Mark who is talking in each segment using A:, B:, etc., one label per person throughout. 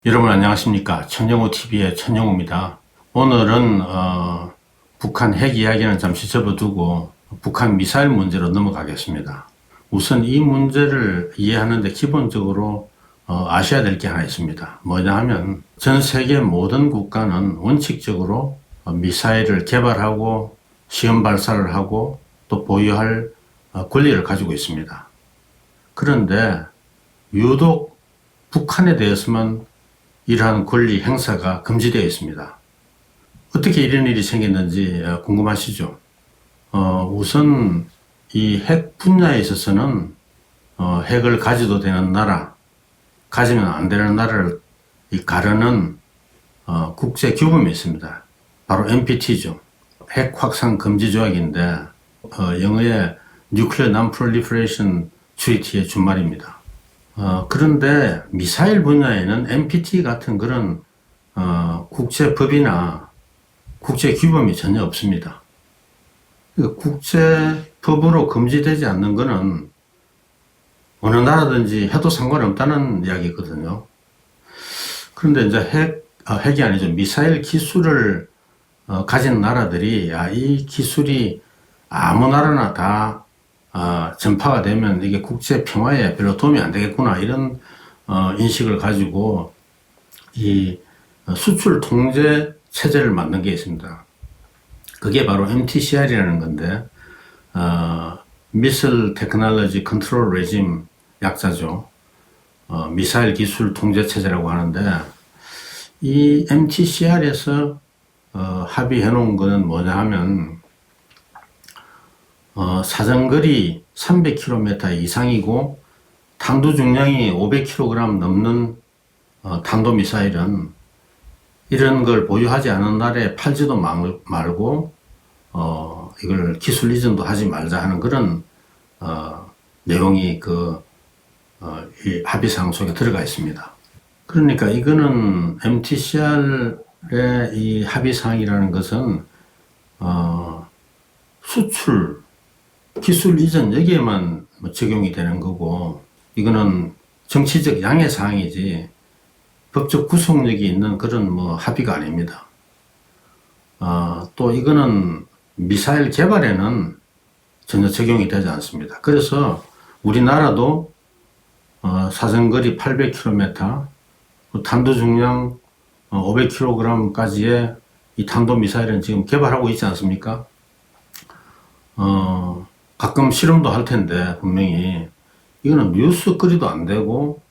A: 여러분 안녕하십니까. 천영호TV의 천영호입니다. 오늘은 북한 핵 이야기는 잠시 접어두고 북한 미사일 문제로 넘어가겠습니다. 우선 이 문제를 이해하는데 기본적으로 아셔야 될 게 하나 있습니다. 뭐냐 하면 전 세계 모든 국가는 원칙적으로 미사일을 개발하고 시험 발사를 하고 또 보유할 권리를 가지고 있습니다. 그런데 유독 북한에 대해서만 이러한 권리 행사가 금지되어 있습니다. 어떻게 이런 일이 생겼는지 궁금하시죠? 우선 이 핵 분야에 있어서는 핵을 가져도 되는 나라, 가지면 안 되는 나라를 가르는 국제 규범이 있습니다. 바로 NPT죠. 핵 확산 금지 조약인데 영어의 Nuclear Non-Proliferation Treaty의 준말입니다. 그런데 미사일 분야에는 NPT 같은 그런 국제법이나 국제규범이 전혀 없습니다. 국제법으로 금지되지 않는 것은 어느 나라든지 해도 상관없다는 이야기거든요. 그런데 이제 핵이 아니죠. 미사일 기술을 가진 나라들이 이 기술이 아무 나라나 다 전파가 되면 이게 국제 평화에 별로 도움이 안 되겠구나 이런 인식을 가지고 이 수출 통제 체제를 만든 게 있습니다. 그게 바로 MTCR이라는 건데 Missile Technology Control Regime 약자죠. 미사일 기술 통제 체제라고 하는데 이 MTCR에서 합의해 놓은 거는 뭐냐 하면 사정거리 300km 이상이고 탄두 중량이 500kg 넘는 탄도미사일은 이런 걸 보유하지 않은 나라에 팔지도 말고 이걸 기술 이전도 하지 말자 하는 그런 내용이 이 합의사항 속에 들어가 있습니다. 그러니까 이거는 MTCR의 이 합의사항이라는 것은 수출 기술 이전 여기에만 적용이 되는 거고 이거는 정치적 양해 사항이지 법적 구속력이 있는 그런 합의가 아닙니다. 또 이거는 미사일 개발에는 전혀 적용이 되지 않습니다. 그래서 우리나라도 사정거리 800km, 탄도 중량 500kg까지의 이 탄도미사일은 지금 개발하고 있지 않습니까? 가끔 실험도 할 텐데 분명히 이거는 뉴스거리도 안 되고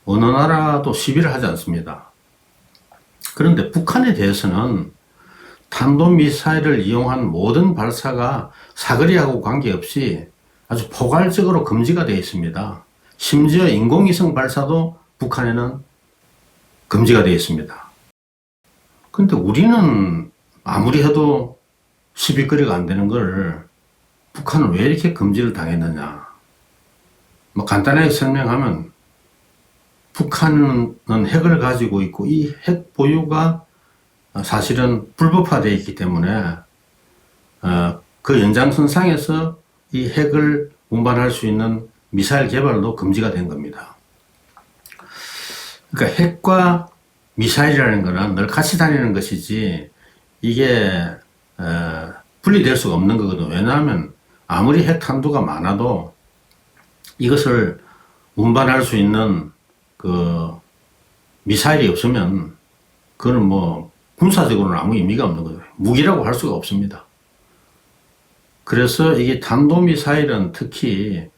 A: 어느 나라도 시비를 하지 않습니다. 그런데 북한에 대해서는 탄도미사일을 이용한 모든 발사가 사거리하고 관계없이 아주 포괄적으로 금지가 되어 있습니다. 심지어 인공위성 발사도 북한에는 금지가 되어 있습니다. 그런데 우리는 아무리 해도 시비거리가 안 되는 걸 북한은 왜 이렇게 금지를 당했느냐. 간단하게 설명하면 북한은 핵을 가지고 있고 이 핵 보유가 사실은 불법화되어 있기 때문에 그 연장선상에서 이 핵을 운반할 수 있는 미사일 개발도 금지가 된 겁니다. 그러니까 핵과 미사일이라는 거는 늘 같이 다니는 것이지 이게 분리될 수가 없는 거거든요. 왜냐하면 아무리 핵 탄두가 많아도 이것을 운반할 수 있는 미사일이 없으면 그건 군사적으로는 아무 의미가 없는 거죠. 무기라고 할 수가 없습니다. 그래서 이게 탄도미사일은 특히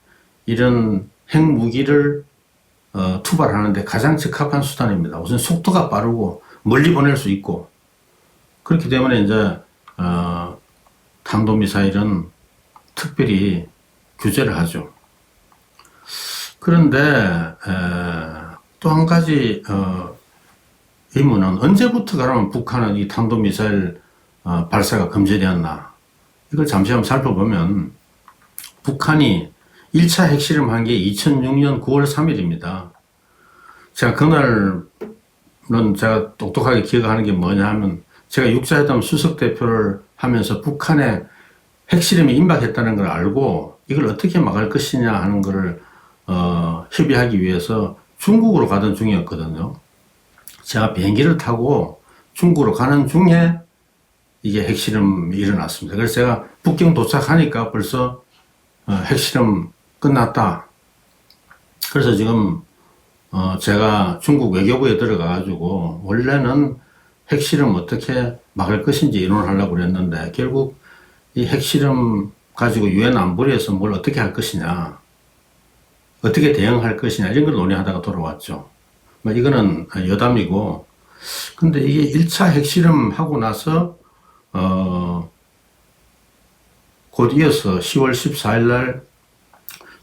A: 이런 핵무기를 투발하는데 가장 적합한 수단입니다. 우선 속도가 빠르고 멀리 보낼 수 있고 그렇기 때문에 이제 탄도미사일은 특별히 규제를 하죠. 그런데 또 한 가지 의문은 언제부터 그러면 북한은 이 탄도미사일 발사가 금지되었나? 이걸 잠시 한번 살펴보면 북한이 1차 핵실험한 게 2006년 9월 3일입니다. 제가 그날은 제가 똑똑하게 기억하는 게 뭐냐 하면 제가 육자회담 수석대표를 하면서 북한의 핵실험이 임박했다는 걸 알고 이걸 어떻게 막을 것이냐 하는 것을 협의하기 위해서 중국으로 가던 중이었거든요. 제가 비행기를 타고 중국으로 가는 중에 이게 핵실험이 일어났습니다. 그래서 제가 북경 도착하니까 벌써 핵실험 끝났다. 그래서 지금 제가 중국 외교부에 들어가가지고 원래는 핵실험 어떻게 막을 것인지 의논을 하려고 그랬는데 결국 이 핵실험 가지고 유엔 안보리에서 뭘 어떻게 할 것이냐, 어떻게 대응할 것이냐 이런 걸 논의하다가 돌아왔죠. 이거는 여담이고, 근데 이게 1차 핵실험 하고 나서 곧 이어서 10월 14일 날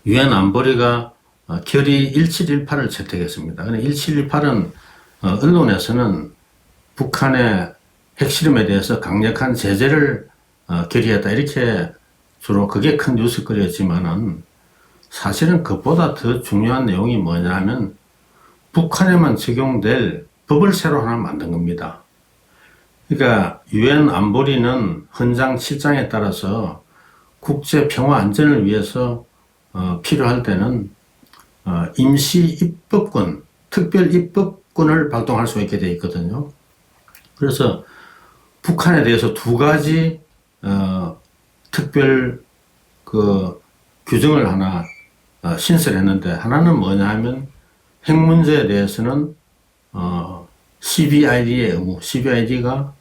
A: 유엔 안보리가 결의 1718을 채택했습니다. 1718은 언론에서는 북한의 핵실험에 대해서 강력한 제재를 결의했다 이렇게 주로 그게 큰 뉴스거리였지만은 사실은 그것보다 더 중요한 내용이 뭐냐면 북한에만 적용될 법을 새로 하나 만든 겁니다. 그러니까 유엔 안보리는 헌장 7장에 따라서 국제 평화 안전을 위해서 필요할 때는 임시 입법권, 특별 입법권을 발동할 수 있게 되어 있거든요. 그래서 북한에 대해서 두 가지 특별 규정을 하나 신설했는데, 하나는 뭐냐면 핵 문제에 대해서는 CBID의 의무, CBID가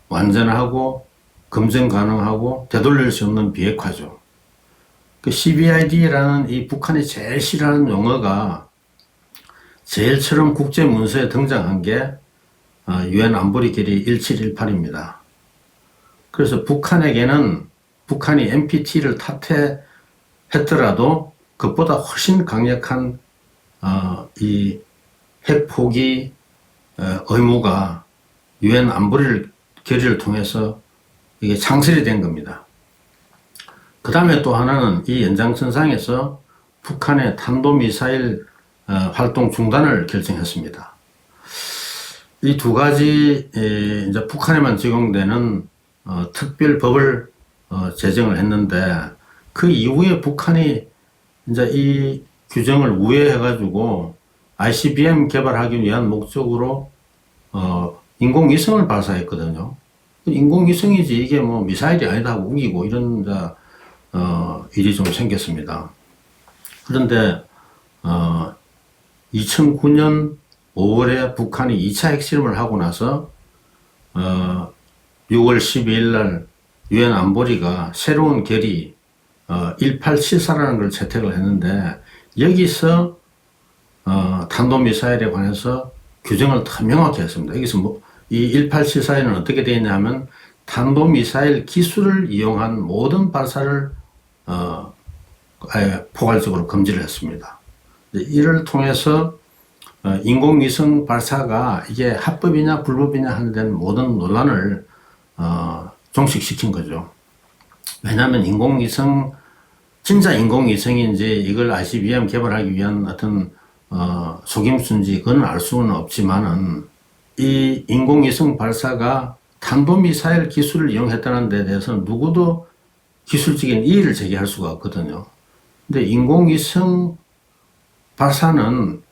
A: 완전하고 검증 가능하고 되돌릴 수 없는 비핵화죠. 그 CBID라는 이 북한이 제일 싫어하는 용어가 제일 처음 국제 문서에 등장한 게 유엔 안보리 결의 1718입니다. 그래서 북한에게는 북한이 NPT를 탈퇴했더라도 그것보다 훨씬 강력한 이 핵 포기 의무가 유엔 안보리 결의를 통해서 이게 창설이 된 겁니다. 그 다음에 또 하나는 이 연장선상에서 북한의 탄도미사일 활동 중단을 결정했습니다. 이 두 가지 이제 북한에만 적용되는 특별법을 제정을 했는데, 그 이후에 북한이 이제 이 규정을 우회해가지고 ICBM 개발하기 위한 목적으로 인공위성을 발사했거든요. 인공위성이지 이게 뭐 미사일이 아니다 하고 우기고 이런 일이 좀 생겼습니다. 그런데 2009년 5월에 북한이 2차 핵실험을 하고 나서 6월 12일 날 유엔 안보리가 새로운 결의 1874라는 걸 채택을 했는데, 여기서 탄도미사일에 관해서 규정을 더 명확히 했습니다. 여기서 이 1874에는 어떻게 되어 있냐면 탄도미사일 기술을 이용한 모든 발사를 아예 포괄적으로 금지를 했습니다. 이를 통해서 인공위성 발사가 이게 합법이냐 불법이냐 하는 데는 모든 논란을 종식시킨 거죠. 왜냐하면 진짜 인공위성인지 이걸 ICBM 개발하기 위한 어떤 속임수인지 그건 알 수는 없지만은, 이 인공위성 발사가 탄도미사일 기술을 이용했다는 데 대해서는 누구도 기술적인 이의를 제기할 수가 없거든요. 근데 인공위성 발사는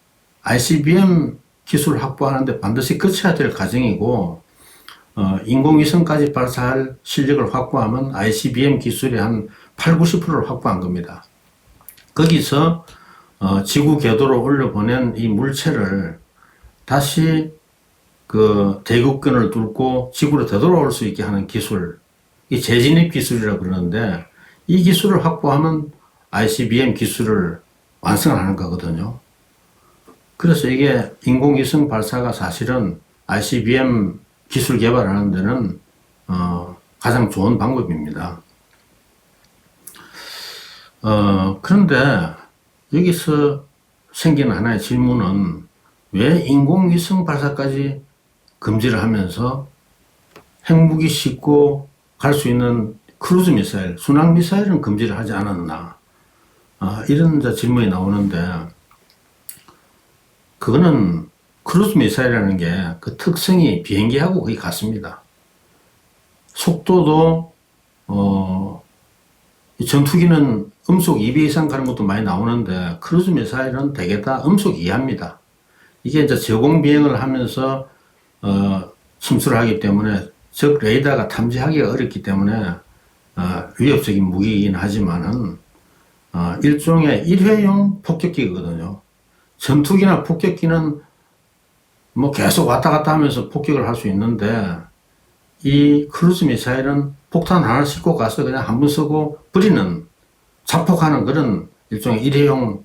A: ICBM 기술을 확보하는데 반드시 거쳐야 될 과정이고, 인공위성까지 발사할 실력을 확보하면 ICBM 기술의 한 80, 90%를 확보한 겁니다. 거기서 지구 궤도로 올려보낸 이 물체를 다시 그 대극권을 뚫고 지구로 되돌아올 수 있게 하는 기술, 이 재진입 기술이라고 그러는데, 이 기술을 확보하면 ICBM 기술을 완성하는 거거든요. 그래서 이게 인공위성 발사가 사실은 ICBM 기술 개발하는 데는 가장 좋은 방법입니다. 그런데 여기서 생기는 하나의 질문은, 왜 인공위성 발사까지 금지를 하면서 핵무기 싣고 갈 수 있는 크루즈 미사일, 순항 미사일은 금지를 하지 않았나, 이런 질문이 나오는데, 그거는 크루즈 미사일이라는 게 그 특성이 비행기하고 거의 같습니다. 속도도 전투기는 음속 2배 이상 가는 것도 많이 나오는데, 크루즈 미사일은 대개 다 음속 이하입니다. 이게 이제 저공 비행을 하면서 침수를 하기 때문에 적 레이더가 탐지하기가 어렵기 때문에 위협적인 무기이긴 하지만은 일종의 일회용 폭격기거든요. 전투기나 폭격기는 뭐 계속 왔다 갔다 하면서 폭격을 할 수 있는데 이 크루즈 미사일은 폭탄 하나 싣고 가서 그냥 한 번 쓰고 버리는 자폭하는 그런 일종의 일회용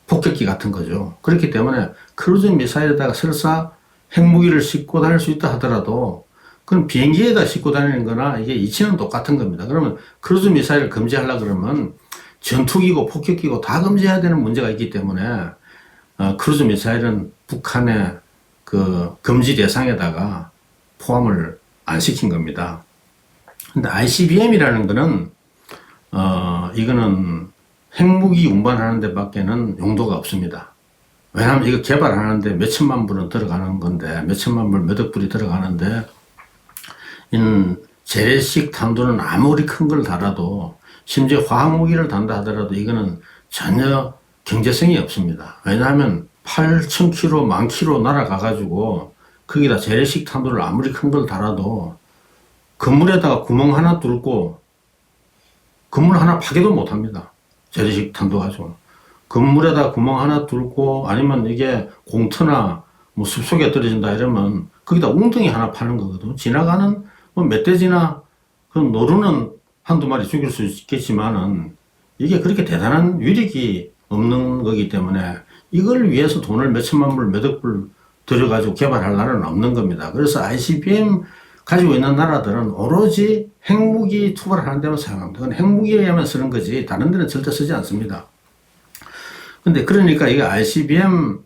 A: 폭격기 같은 거죠. 그렇기 때문에 크루즈 미사일에다가 설사 핵무기를 싣고 다닐 수 있다 하더라도 그럼 비행기에다 싣고 다니는 거나 이게 이치는 똑같은 겁니다. 그러면 크루즈 미사일을 금지하려 그러면 전투기고 폭격기고 다 금지해야 되는 문제가 있기 때문에 크루즈 미사일은 북한의 그 금지 대상에다가 포함을 안 시킨 겁니다. 근데 ICBM이라는 거는 이거는 핵무기 운반하는 데 밖에는 용도가 없습니다. 왜냐하면 이거 개발하는데 몇 천만 불은 들어가는 건데, 몇 천만 불, 몇억 불이 들어가는데, 재래식 탄두는 아무리 큰 걸 달아도, 심지어 화학무기를 단다 하더라도 이거는 전혀 경제성이 없습니다. 왜냐하면 8,000km, 10,000km 날아가가지고, 거기다 재래식 탄두를 아무리 큰 걸 달아도, 건물에다가 구멍 하나 뚫고, 건물 하나 파괴도 못 합니다. 재래식 탄두 가지고. 건물에다 구멍 하나 뚫고 아니면 이게 공터나 뭐 숲속에 떨어진다 이러면 거기다 웅덩이 하나 파는 거거든. 지나가는 뭐 멧돼지나 그런 노루는 한두 마리 죽일 수 있겠지만은 이게 그렇게 대단한 위력이 없는 거기 때문에 이걸 위해서 돈을 몇 천만 불, 몇억 불 들여가지고 개발할 나라는 없는 겁니다. 그래서 ICBM 가지고 있는 나라들은 오로지 핵무기 투발을 하는 데만 사용합니다. 그건 핵무기에만 쓰는 거지 다른 데는 절대 쓰지 않습니다. 근데 그러니까 이게 ICBM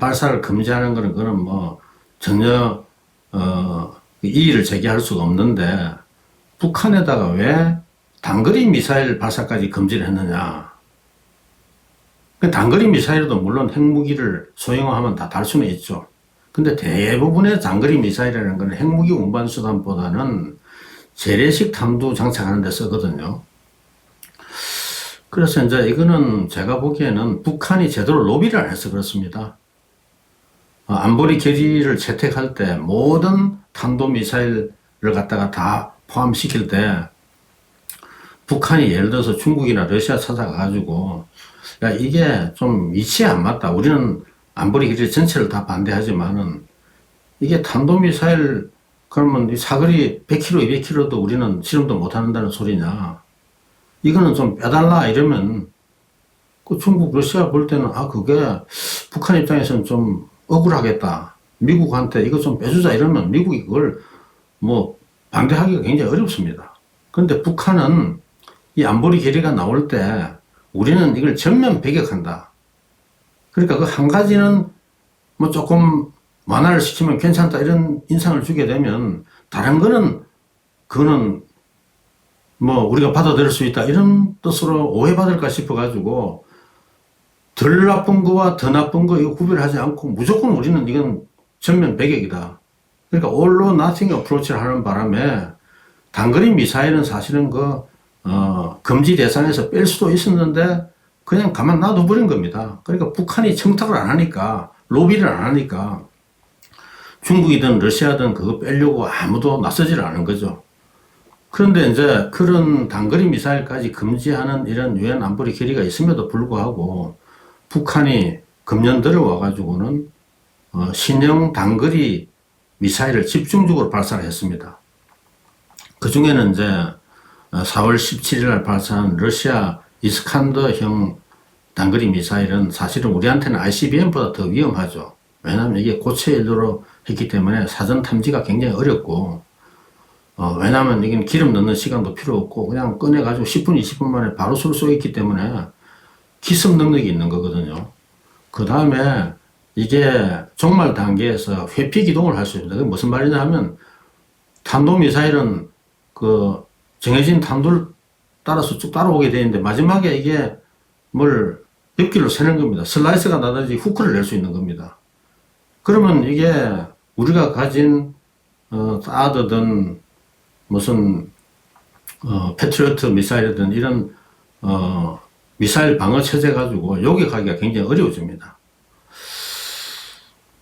A: 발사를 금지하는 거는 그는 뭐 전혀 이의를 제기할 수가 없는데 북한에다가 왜 단거리 미사일 발사까지 금지를 했느냐. 단거리 미사일도 물론 핵무기를 소형화하면 다 달 수는 있죠. 근데 대부분의 장거리 미사일이라는 건 핵무기 운반 수단보다는 재래식 탄두 장착하는 데 쓰거든요. 그래서 이제 이거는 제가 보기에는 북한이 제대로 로비를 안 해서 그렇습니다. 안보리 결의를 채택할 때 모든 탄도 미사일을 갖다가 다 포함시킬 때 북한이 예를 들어서 중국이나 러시아 찾아가가지고 야 이게 좀 이치에 안 맞다. 우리는 안보리 결의 전체를 다 반대하지만은 이게 탄도 미사일 그러면 이 사거리 100km, 200km도 우리는 실험도 못 한다는 소리냐. 이거는 좀 빼달라 이러면 그 중국, 러시아 볼 때는 그게 북한 입장에서는 좀 억울하겠다. 미국한테 이거 좀 빼주자 이러면 미국이 그걸 뭐 반대하기가 굉장히 어렵습니다. 그런데 북한은 이 안보리 결의가 나올 때 우리는 이걸 전면 배격한다. 그러니까 그 한 가지는 뭐 조금 완화를 시키면 괜찮다 이런 인상을 주게 되면 다른 거는 그거는 뭐 우리가 받아들일 수 있다 이런 뜻으로 오해받을까 싶어가지고 덜 나쁜 거와 더 나쁜 거 이거 구별하지 않고 무조건 우리는 이건 전면 배격이다. 그러니까 all or nothing 어프로치를 하는 바람에 단거리 미사일은 사실은 금지 대상에서 뺄 수도 있었는데 그냥 가만 놔둬버린 겁니다. 그러니까 북한이 청탁을 안 하니까 로비를 안 하니까 중국이든 러시아든 그거 빼려고 아무도 나서지를 않은 거죠. 그런데 이제 그런 단거리 미사일까지 금지하는 이런 유엔 안보리 결의가 있음에도 불구하고 북한이 금년 들어와가지고는 신형 단거리 미사일을 집중적으로 발사를 했습니다. 그 중에는 이제 4월 17일 날 발사한 러시아 이스칸더형 단거리 미사일은 사실은 우리한테는 ICBM보다 더 위험하죠. 왜냐하면 이게 고체 연료로 했기 때문에 사전 탐지가 굉장히 어렵고 왜냐하면 이건 기름 넣는 시간도 필요 없고 그냥 꺼내가지고 10분, 20분 만에 바로 쏠 수 있기 때문에 기습 능력이 있는 거거든요. 그 다음에 이게 종말 단계에서 회피 기동을 할 수 있습니다. 그게 무슨 말이냐 하면 탄도미사일은 그 정해진 탄도를 따라서 쭉 따라오게 되는데 마지막에 이게 뭘 옆길로 새는 겁니다. 슬라이스가 나든지 후크를 낼 수 있는 겁니다. 그러면 이게 우리가 가진 사드든 무슨 패트리어트 미사일이든 이런 미사일 방어 체제 가지고 여기 가기가 굉장히 어려워집니다.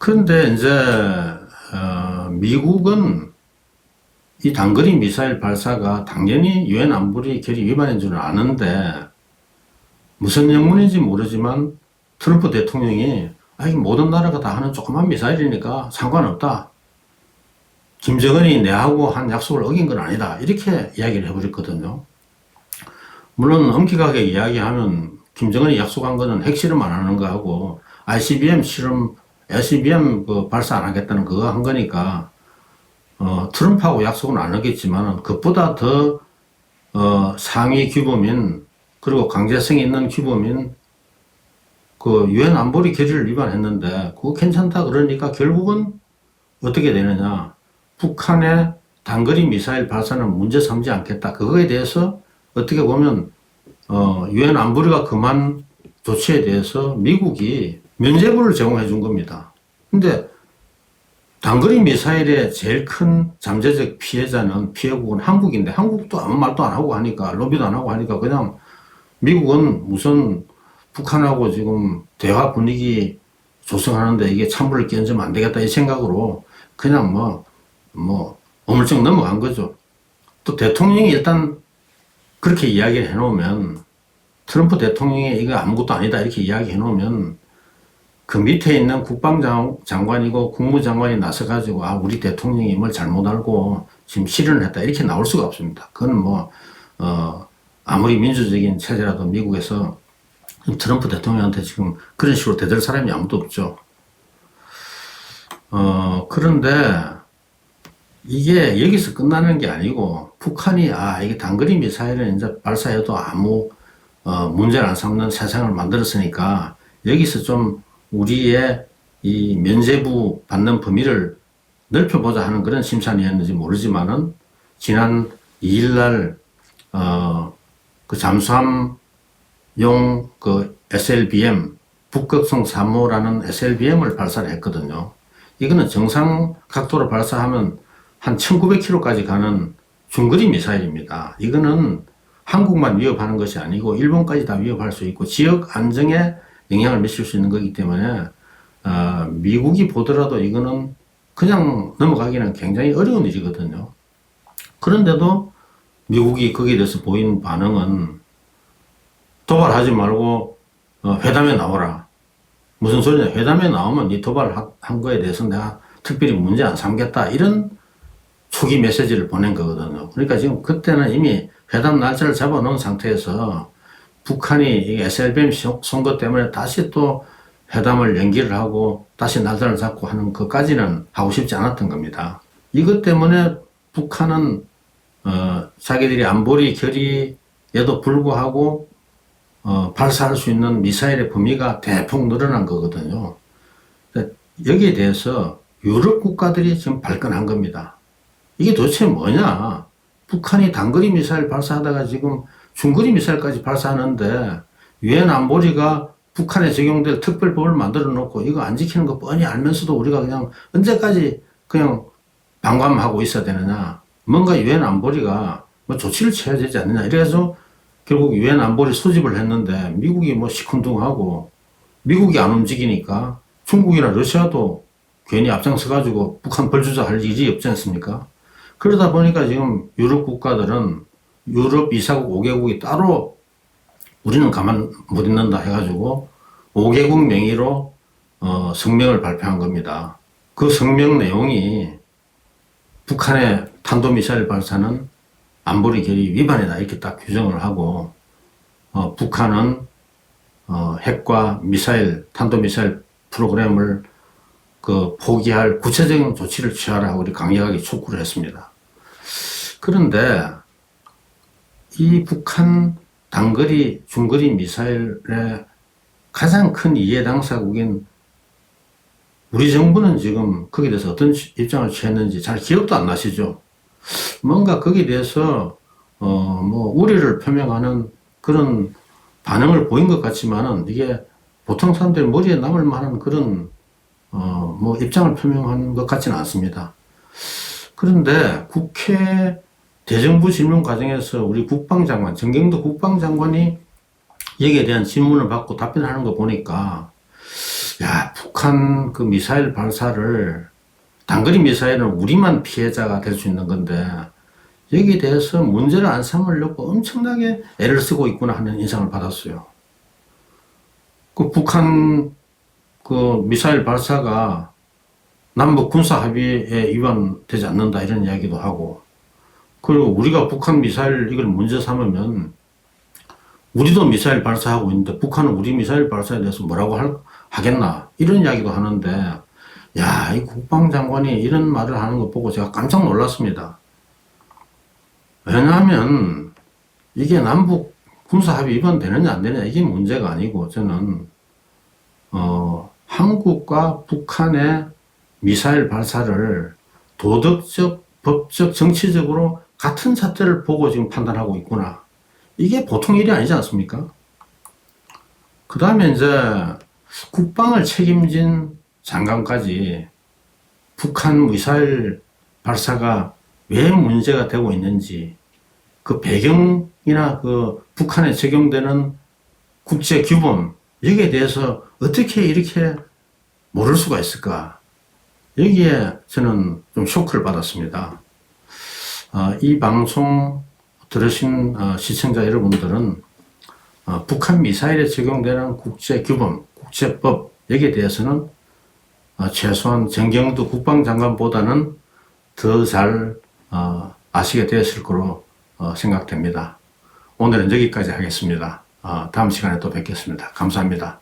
A: 그런데 이제 미국은 이 단거리 미사일 발사가 당연히 유엔 안보리 결의 위반인 줄은 아는데 무슨 영문인지 모르지만 트럼프 대통령이 이 모든 나라가 다 하는 조그만 미사일이니까 상관없다. 김정은이 내하고 한 약속을 어긴 건 아니다. 이렇게 이야기를 해버렸거든요. 물론 엄격하게 이야기하면 김정은이 약속한 거는 핵실험 안 하는 거하고 ICBM 그 발사 안 하겠다는 그거 한 거니까 트럼프하고 약속은 안 하겠지만 그것보다 더 상위 규범인 그리고 강제성이 있는 규범인 그 유엔 안보리 결의를 위반했는데 그거 괜찮다 그러니까 결국은 어떻게 되느냐, 북한의 단거리 미사일 발사는 문제 삼지 않겠다. 그거에 대해서 어떻게 보면 유엔 안보리가 금한 조치에 대해서 미국이 면죄부를 제공해 준 겁니다. 근데 단거리 미사일의 제일 큰 잠재적 피해자는 피해국은 한국인데 한국도 아무 말도 안 하고 하니까 로비도 안 하고 하니까 그냥 미국은 무슨 북한하고 지금 대화 분위기 조성하는데 이게 찬물을 끼얹으면 안 되겠다 이 생각으로 그냥 어물쩍 넘어간 거죠. 또 대통령이 일단 그렇게 이야기를 해놓으면 트럼프 대통령이 이거 아무것도 아니다 이렇게 이야기해 놓으면 그 밑에 있는 국방장관이고 국무장관이 나서가지고 우리 대통령이 뭘 잘못 알고 지금 실언을 했다 이렇게 나올 수가 없습니다. 그건 아무리 민주적인 체제라도 미국에서 트럼프 대통령한테 지금 그런 식으로 대들 사람이 아무도 없죠. 그런데 이게 여기서 끝나는 게 아니고 북한이 이게 단거리 미사일을 이제 발사해도 아무 문제를 안 삼는 세상을 만들었으니까 여기서 좀 우리의 이 면죄부 받는 범위를 넓혀보자 하는 그런 심산이었는지 모르지만은 지난 2일날 그 잠수함용 그 SLBM 북극성 3호라는 SLBM을 발사를 했거든요. 이거는 정상 각도로 발사하면 한 1900km까지 가는 중거리 미사일입니다. 이거는 한국만 위협하는 것이 아니고 일본까지 다 위협할 수 있고 지역 안정에 영향을 미칠 수 있는 거기 때문에 미국이 보더라도 이거는 그냥 넘어가기는 굉장히 어려운 일이거든요. 그런데도 미국이 거기에 대해서 보인 반응은 도발하지 말고 회담에 나오라. 무슨 소리냐, 회담에 나오면 네 도발한 거에 대해서 내가 특별히 문제 안 삼겠다 이런 초기 메시지를 보낸 거거든요. 그러니까 지금 그때는 이미 회담 날짜를 잡아놓은 상태에서 북한이 SLBM 선거 때문에 다시 또 회담을 연기를 하고 다시 날짜를 잡고 하는 것까지는 하고 싶지 않았던 겁니다. 이것 때문에 북한은 자기들이 안보리 결의에도 불구하고 발사할 수 있는 미사일의 범위가 대폭 늘어난 거거든요. 여기에 대해서 유럽 국가들이 지금 발끈한 겁니다. 이게 도대체 뭐냐? 북한이 단거리 미사일 발사하다가 지금 중거리 미사일까지 발사하는데 유엔 안보리가 북한에 적용될 특별법을 만들어 놓고 이거 안 지키는 거 뻔히 알면서도 우리가 그냥 언제까지 그냥 방관하고 있어야 되느냐? 뭔가 유엔 안보리가 조치를 취해야 되지 않느냐? 이래서 결국 유엔 안보리 소집을 했는데 미국이 시큰둥하고 미국이 안 움직이니까 중국이나 러시아도 괜히 앞장서가지고 북한 벌주자 할 일이 없지 않습니까? 그러다 보니까 지금 유럽 국가들은 유럽 2사국 5개국이 따로 우리는 가만 못 있는다 해가지고 5개국 명의로 성명을 발표한 겁니다. 그 성명 내용이 북한의 탄도미사일 발사는 안보리 결의 위반이다 이렇게 딱 규정을 하고 북한은 핵과 미사일, 탄도미사일 프로그램을 포기할 구체적인 조치를 취하라고 우리 강력하게 촉구를 했습니다. 그런데 이 북한 단거리, 중거리 미사일의 가장 큰 이해 당사국인 우리 정부는 지금 거기에 대해서 어떤 입장을 취했는지 잘 기억도 안 나시죠? 뭔가 거기에 대해서 우려를 표명하는 그런 반응을 보인 것 같지만은 이게 보통 사람들 머리에 남을 만한 그런 입장을 표명한 것 같지는 않습니다. 그런데 국회 대정부 질문 과정에서 우리 국방장관, 정경도 국방장관이 여기에 대한 질문을 받고 답변하는 거 보니까 야, 북한 그 미사일 발사를, 단거리 미사일은 우리만 피해자가 될 수 있는 건데, 여기에 대해서 문제를 안 삼으려고 엄청나게 애를 쓰고 있구나 하는 인상을 받았어요. 그 북한 그 미사일 발사가 남북 군사 합의에 위반되지 않는다 이런 이야기도 하고, 그리고 우리가 북한 미사일 이걸 문제 삼으면 우리도 미사일 발사하고 있는데 북한은 우리 미사일 발사에 대해서 뭐라고 하겠나 이런 이야기도 하는데, 야, 이 국방장관이 이런 말을 하는 거 보고 제가 깜짝 놀랐습니다. 왜냐하면 이게 남북 군사 합의 위반되느냐 안 되느냐 이게 문제가 아니고, 저는 한국과 북한의 미사일 발사를 도덕적, 법적, 정치적으로 같은 잣대를 보고 지금 판단하고 있구나. 이게 보통 일이 아니지 않습니까? 그 다음에 이제 국방을 책임진 장관까지 북한 미사일 발사가 왜 문제가 되고 있는지, 그 배경이나 그 북한에 적용되는 국제 규범, 여기에 대해서 어떻게 이렇게 모를 수가 있을까? 여기에 저는 좀 쇼크를 받았습니다. 이 방송 들으신 시청자 여러분들은 북한 미사일에 적용되는 국제 규범, 국제법, 여기에 대해서는 최소한 정경도 국방장관보다는 더 잘 아시게 되었을 거로 생각됩니다. 오늘은 여기까지 하겠습니다. 다음 시간에 또 뵙겠습니다. 감사합니다.